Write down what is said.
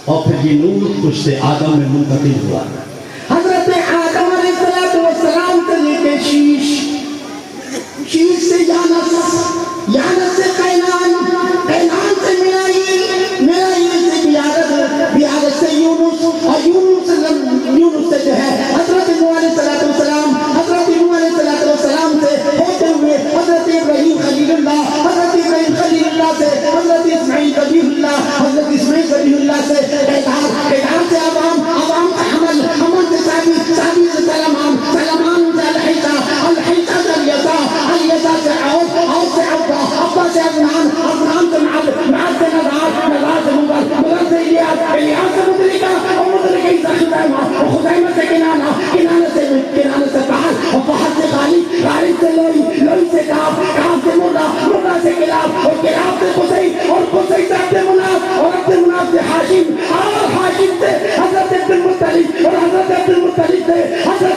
اور پھر یہ نور تجھ سے آدم میں منتقل ہوا. حضرت آدم علیہ السلام سے لے کے شیش سے یانس سے قینان سے ملائیل سے بیارت سے یونس اور یونس سے جو ہے حضرت نوح علیہ السلام سے ہوتے ہوئے حضرت ابراہیم خلیل اللہ سے حضرت اسماعیل ذبیح اللہ سے قینان سے عوام کا حمل سے سابی سے سلمان سے الحیطہ سے الیسا سے عوف سے عبا سے عدنان سے معد سے نظار سے مضر سے الیاس سے مدرکہ اور مدرکہ عیسیٰ خزیمہ سے کنانہ سے بحر اور بحر سے غالب سے لوئی سے کعب سے مرہ سے کلاب اور کلاب سے قصی اور قصی سے عبد مناف اور عبد مناف سے حاشم اور حاشم سے حضرت عبد المطلب اور حضرت عبد المطلب سے حضرت